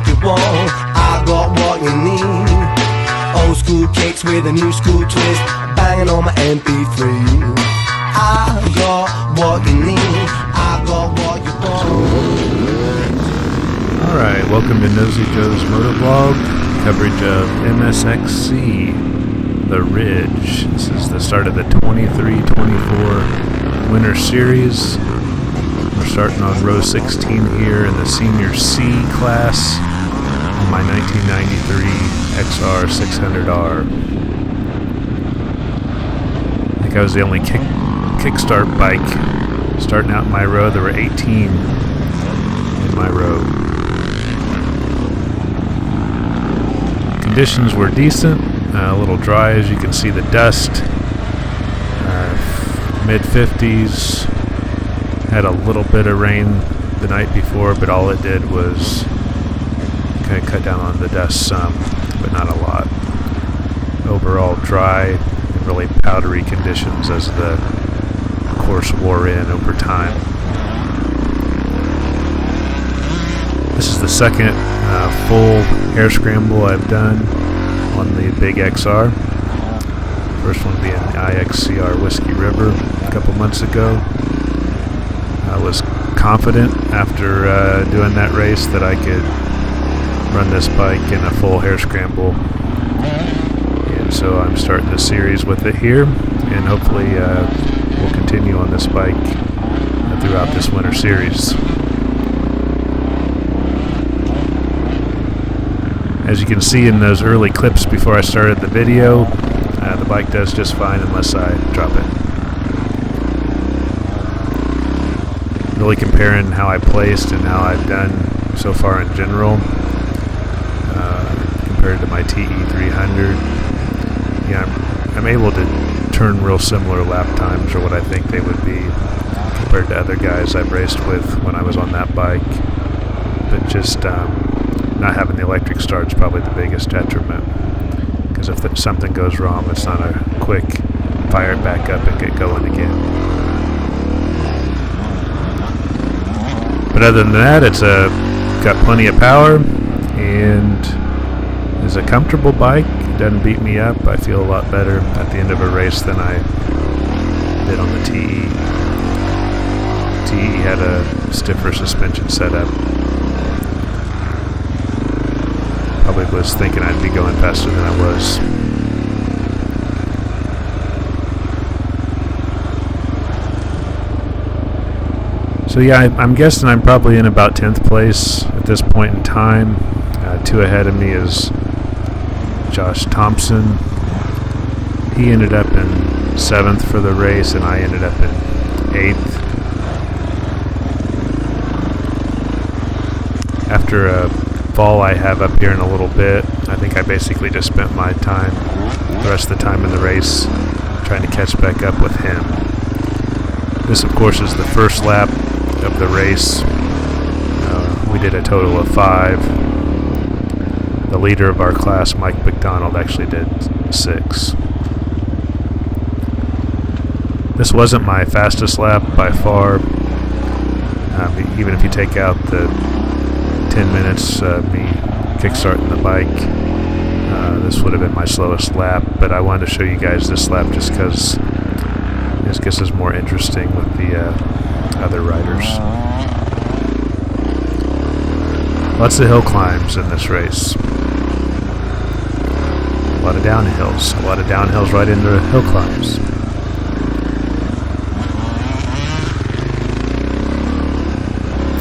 what you want, I got what you need. Old school kicks with a new school twist, banging on my MP3. I got what you need, I got what you want. Alright, welcome to Nosy Joe's Motovlog, coverage of MSXC, The Ridge. This is the start of the 23-24 Winter Series. We're starting on row 16 here in the Senior C class on my 1993 XR600R. I think I was the only kickstart bike starting out in my row. There were 18 in my row. Conditions were decent, a little dry as you can see the dust, mid-50s. Had a little bit of rain the night before, but all it did was kind of cut down on the dust some, but not a lot. Overall dry and really powdery conditions as the course wore in over time. This is the second full air scramble I've done on the big XR. First one being the XR Whiskey River a couple months ago. I was confident after doing that race that I could run this bike in a full hair scramble, and so I'm starting the series with it here, and hopefully we'll continue on this bike throughout this winter series. As you can see in those early clips before I started the video, the bike does just fine unless I drop it. Really comparing how I placed and how I've done so far in general compared to my TE300. Yeah, I'm able to turn real similar lap times, or what I think they would be, compared to other guys I've raced with when I was on that bike. But just not having the electric start is probably the biggest detriment, because if something goes wrong, it's not a quick fire it back up and get going again. But other than that, it's got plenty of power and is a comfortable bike. It doesn't beat me up. I feel a lot better at the end of a race than I did on the TE. TE had a stiffer suspension setup. Probably was thinking I'd be going faster than I was. So yeah, I'm guessing I'm probably in about 10th place at this point in time. Two ahead of me is Josh Thompson. He ended up in 7th for the race, and I ended up in 8th. After a fall I have up here in a little bit, I think I basically just spent my time, the rest of the time in the race, trying to catch back up with him. This, of course, is the first lap of the race. We did a total of 5. The leader of our class, Mike McDonald, actually did 6. This wasn't my fastest lap by far. Even if you take out the 10 minutes me kickstarting the bike, this would have been my slowest lap, but I wanted to show you guys this lap just because this gets us more interesting with the other riders. Lots of hill climbs in this race. A lot of downhills. A lot of downhills right into hill climbs.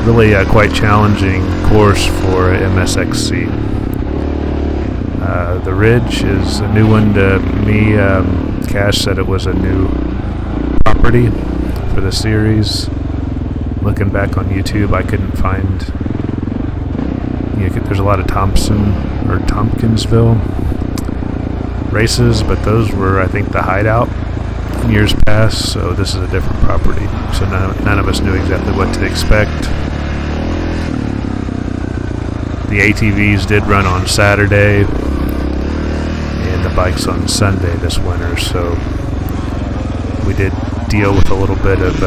Really quite challenging course for MSXC. The Ridge is a new one to me. Cash said it was a new property for the series. Looking back on YouTube, I couldn't find. There's a lot of Tompkinsville races, but those were, I think, the hideout in years past. So this is a different property. So none of us knew exactly what to expect. The ATVs did run on Saturday, and the bikes on Sunday this winter. So we did deal with a little bit of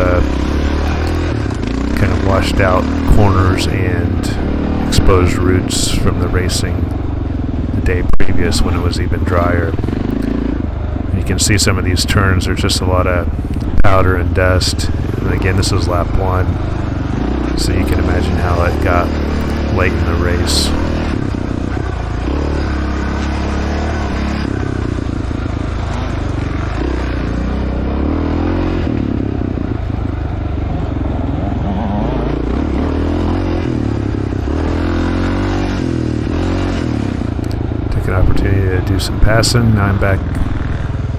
kind of washed out corners and exposed roots from the racing the day previous when it was even drier. And you can see some of these turns, there's just a lot of powder and dust. And again, this is lap 1, so you can imagine how it got late in the race. Opportunity to do some passing. Now I'm back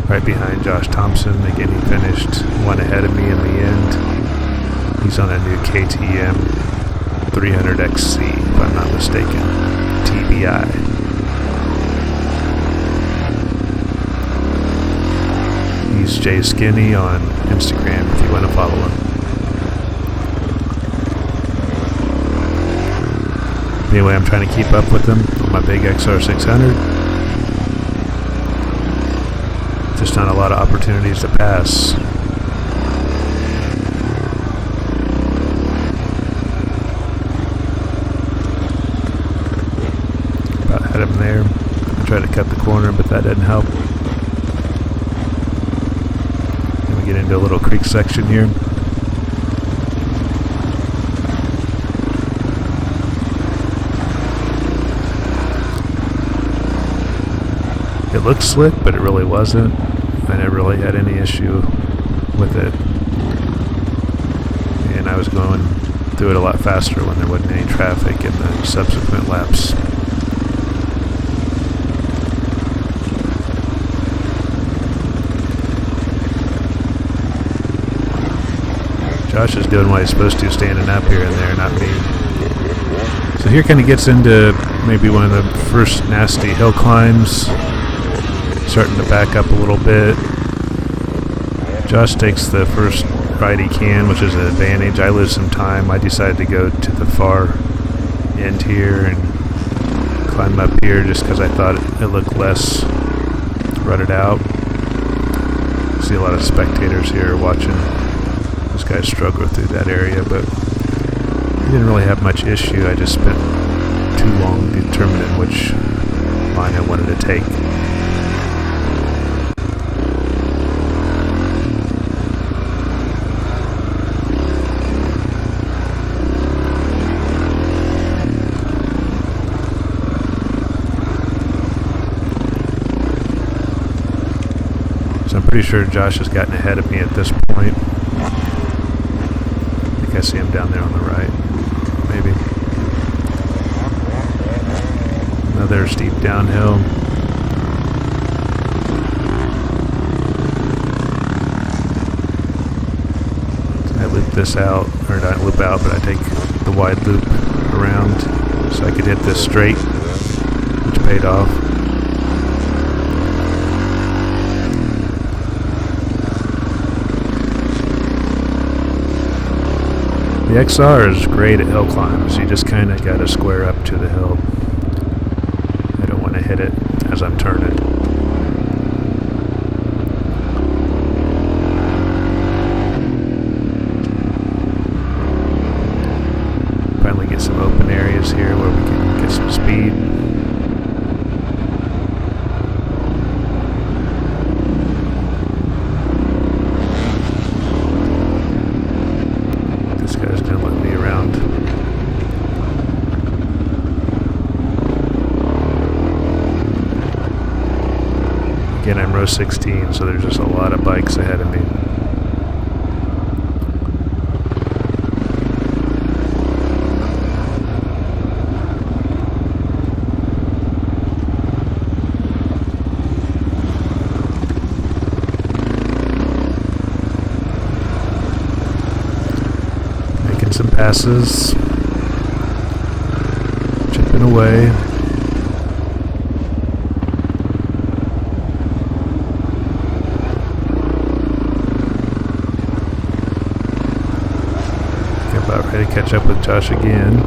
right behind Josh Thompson. Again, he finished one ahead of me in the end. He's on a new KTM 300XC, if I'm not mistaken, TBI. He's Jay Skinny on Instagram if you want to follow him. Anyway, I'm trying to keep up with him on my big XR600. Just not a lot of opportunities to pass. About had him there. I tried to cut the corner, but that didn't help. Then we get into a little creek section here. It looked slick, but it really wasn't. I never really had any issue with it. And I was going through it a lot faster when there wasn't any traffic in the subsequent laps. Josh is doing what he's supposed to, standing up here and there, not me. So here kind of gets into maybe one of the first nasty hill climbs. Starting to back up a little bit. Josh takes the first ride he can, which is an advantage. I lose some time. I decided to go to the far end here and climb up here just because I thought it looked less rutted out. See a lot of spectators here watching this guy struggle through that area, but he didn't really have much issue. I just spent too long determining which line I wanted to take. I'm pretty sure Josh has gotten ahead of me at this point. I think I see him down there on the right. Maybe. Another steep downhill. I loop this out, or not loop out, but I take the wide loop around so I could hit this straight, which paid off. The XR is great at hill climbs. You just kind of got to square up to the hill. I don't want to hit it as I'm turning. Finally get some open areas here where we can get some speed. Again, I'm row 16, so there's just a lot of bikes ahead of me. Making some passes, chipping away. About ready to catch up with Josh again.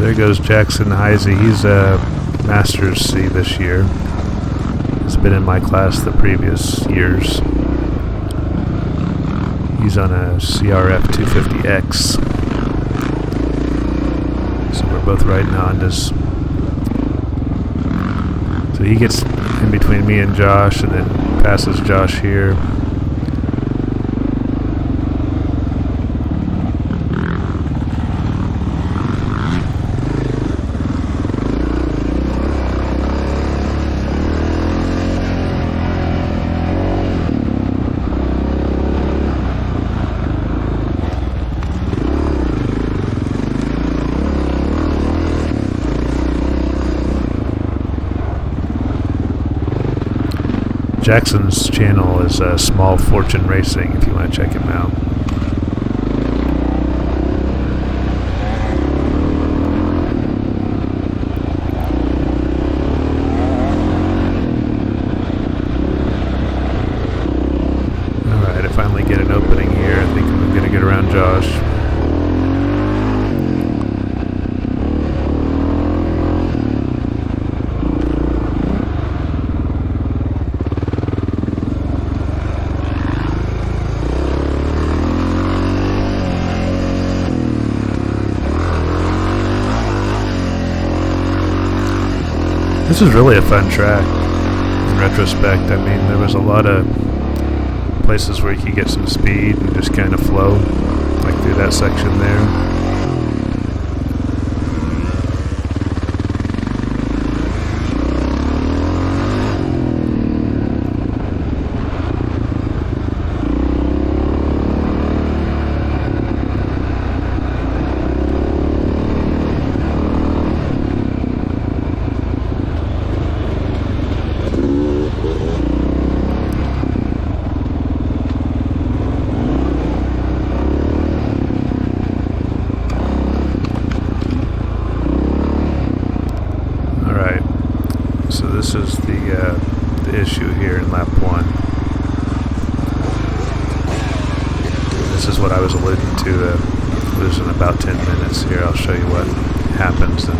there goes Jackson Heisey. He's a Master's C this year. He's been in my class the previous years. He's on a CRF 250X. So we're both riding Hondas. So he gets in between me and Josh and then passes Josh here. Jackson's channel is Small Fortune Racing if you want to check him out. Alright, I finally get an opening here. I think I'm going to get around Josh. This is really a fun track in retrospect. I mean, there was a lot of places where you could get some speed and just kind of flow, like through that section there. So this is the issue here in lap 1. This is what I was alluding to, losing about 10 minutes here. I'll show you what happens and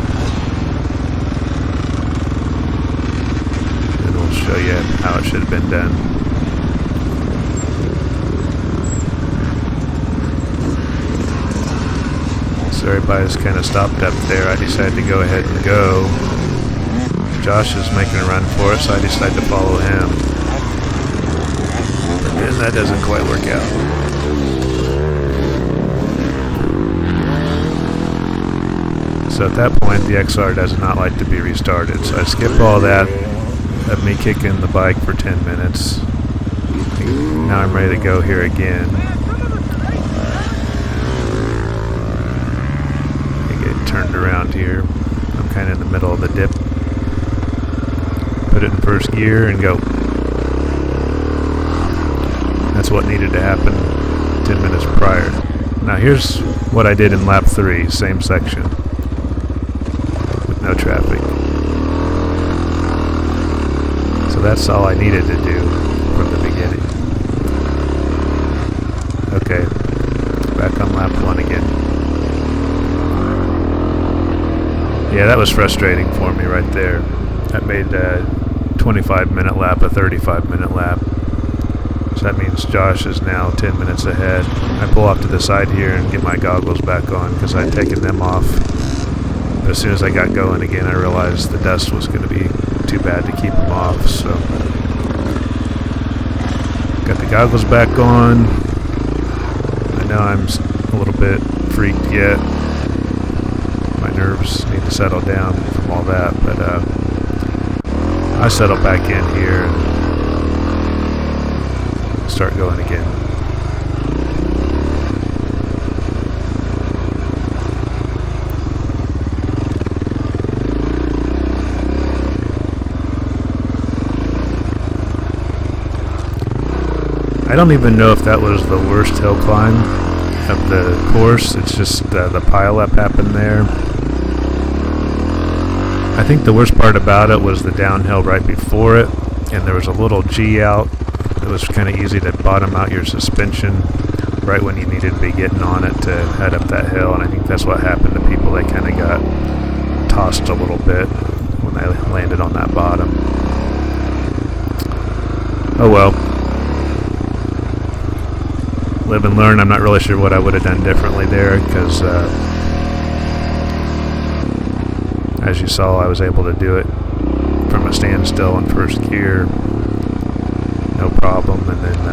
we'll show you how it should have been done. So everybody's kind of stopped up there. I decided to go ahead and go. Josh is making a run for it, so I decided to follow him. But then that doesn't quite work out. So at that point, the XR does not like to be restarted. So I skip all that of me kicking the bike for 10 minutes. Now I'm ready to go here again. I get turned around here. I'm kind of in the middle of the dip. Put it in first gear and go. That's what needed to happen 10 minutes prior. Now here's what I did in lap 3, same section, with no traffic. So that's all I needed to do from the beginning. Okay, back on lap 1 again. Yeah, that was frustrating for me right there. That made 25-minute lap a 35-minute lap. So that means Josh is now 10 minutes ahead. I pull off to the side here and get my goggles back on because I'd taken them off. But as soon as I got going again, I realized the dust was going to be too bad to keep them off. So got the goggles back on. I know I'm a little bit freaked yet. My nerves need to settle down from all that, but I settle back in here and start going again. I don't even know if that was the worst hill climb of the course. It's just the pileup happened there. I think the worst part about it was the downhill right before it, and there was a little G out. It was kind of easy to bottom out your suspension right when you needed to be getting on it to head up that hill, and I think that's what happened to people. They kind of got tossed a little bit when I landed on that bottom. Oh well. Live and learn. I'm not really sure what I would have done differently there, because as you saw, I was able to do it from a standstill in first gear, no problem. And then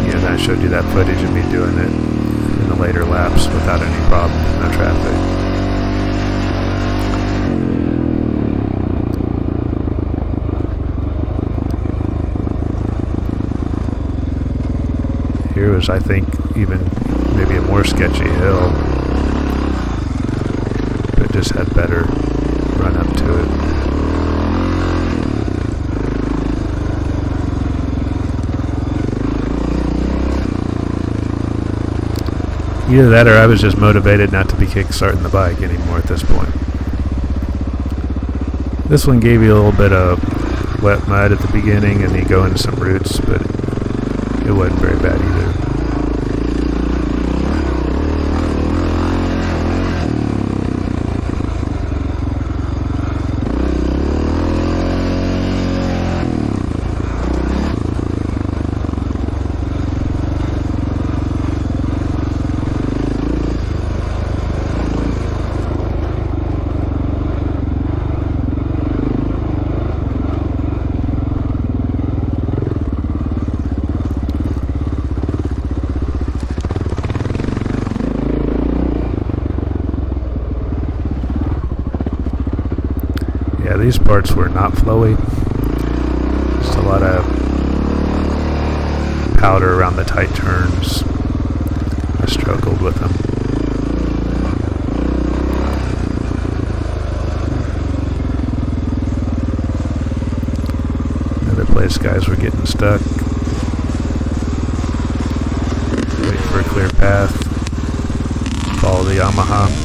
then I showed you that footage of me doing it in the later laps without any problem, no traffic. Here was, I think, even maybe a more sketchy hill, but just had better run up to it. Either that or I was just motivated not to be kickstarting the bike anymore at this point. This one gave you a little bit of wet mud at the beginning and you go into some roots, but it wasn't very bad either. Yeah, these parts were not flowy. Just a lot of powder around the tight turns. I struggled with them. Another place guys were getting stuck. Wait for a clear path. Follow the Yamaha.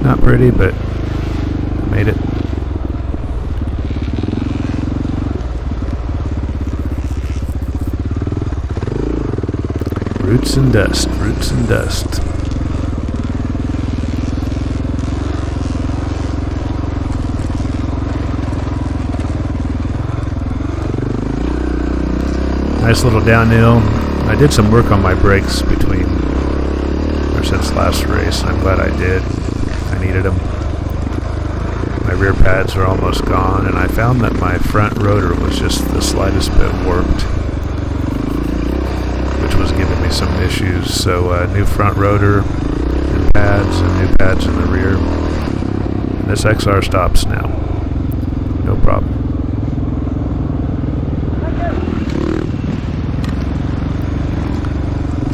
Not pretty, but made it. Roots and dust, roots and dust. Nice little downhill. I did some work on my brakes since last race, and I'm glad I did. Needed them. My rear pads are almost gone, and I found that my front rotor was just the slightest bit warped, which was giving me some issues. So new front rotor and pads, and new pads in the rear. And this XR stops now. No problem.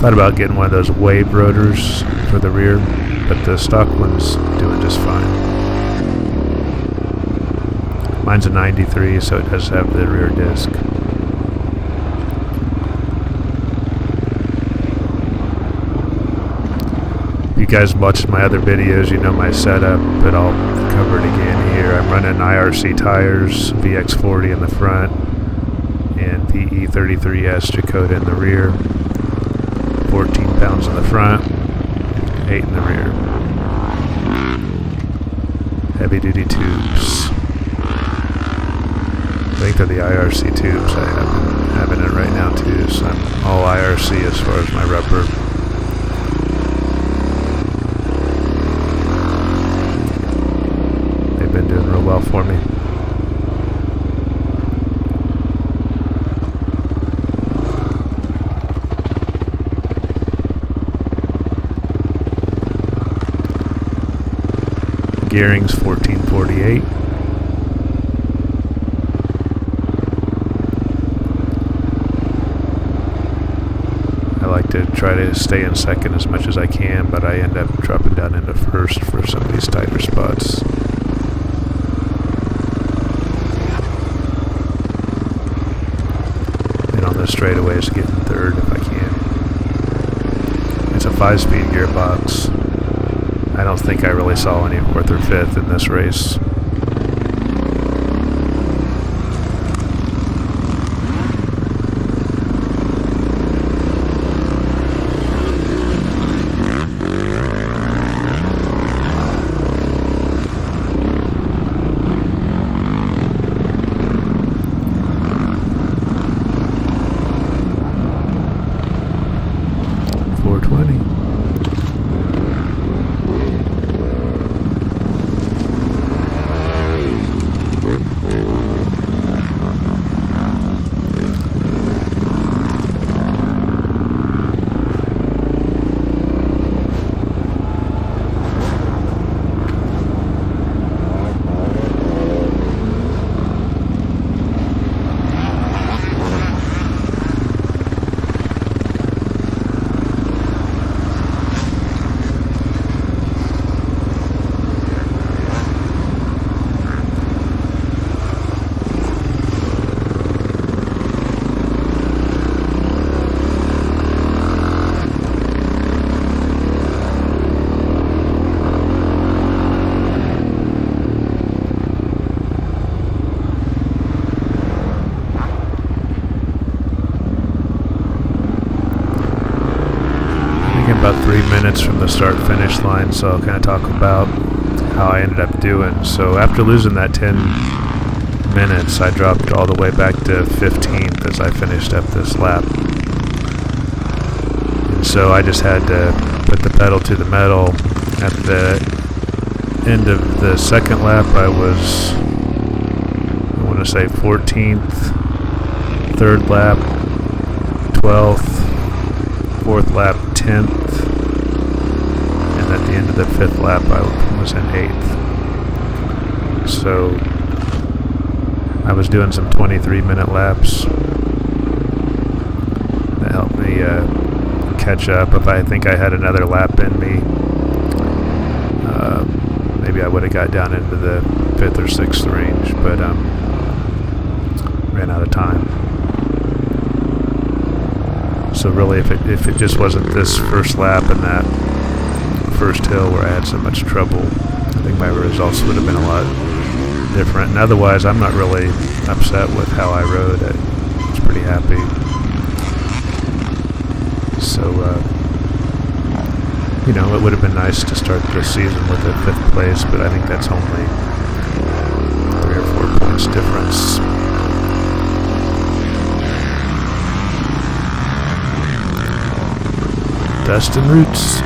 Thought about getting one of those wave rotors for the rear, but the stock one's doing just fine. Mine's a 93, so it does have the rear disc. If you guys watched my other videos, you know my setup, but I'll cover it again here. I'm running IRC tires, VX40 in the front, and PE33S Dakota in the rear. 14 pounds in the front, 8 in the rear. Heavy duty tubes. I think they're the IRC tubes I have in it right now too, so I'm all IRC as far as my rubber. They've been doing real well for me. Gearing's 1448. I like to try to stay in second as much as I can, but I end up dropping down into first for some of these tighter spots. And on the straightaways, getting third if I can. It's a 5-speed gearbox. I don't think I really saw any 4th or 5th in this race. about 3 minutes from the start finish line, so I'll kind of talk about how I ended up doing. So after losing that 10 minutes, I dropped all the way back to 15th as I finished up this lap. And so I just had to put the pedal to the metal. At the end of the second lap, I was, I want to say 14th, third lap 12th, fourth lap 10th, and at the end of the fifth lap I was in 8th. So I was doing some 23-minute laps. That helped me catch up. If I think I had another lap in me, maybe I would have got down into the 5th or 6th range, but ran out of time. So really, if it just wasn't this first lap and that first hill where I had so much trouble, I think my results would have been a lot different. And otherwise, I'm not really upset with how I rode. I was pretty happy. So, you know, it would have been nice to start the season with a 5th place, but I think that's only 3 or 4 points difference. Dust and Roots.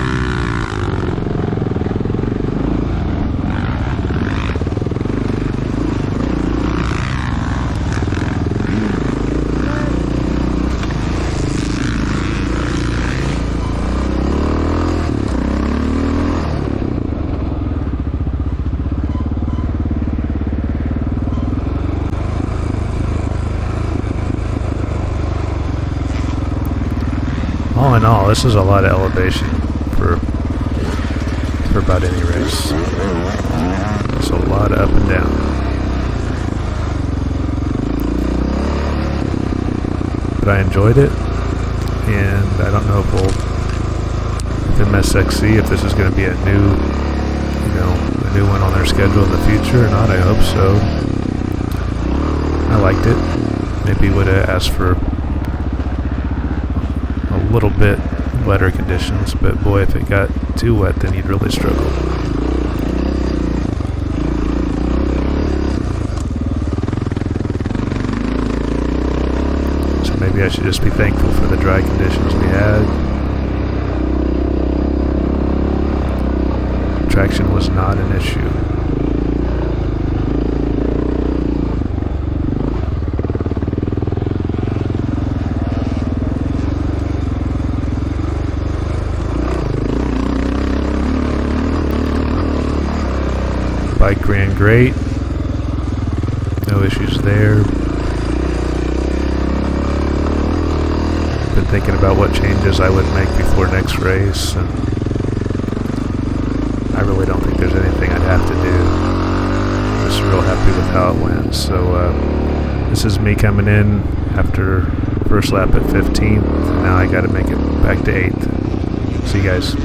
All in all, this is a lot of elevation for about any race. It's a lot of up and down. But I enjoyed it, and I don't know if with MSXC, if this is going to be a new one on their schedule in the future or not. I hope so. I liked it. Maybe would have asked for a little bit wetter conditions, but boy, if it got too wet, then you'd really struggle. So maybe I should just be thankful for the dry conditions we had. Traction was not an issue. Bike ran great, no issues there. Been thinking about what changes I would make before next race, and I really don't think there's anything I'd have to do. I'm just real happy with how it went. So this is me coming in after first lap at 15th, and now I got to make it back to 8th. See you guys.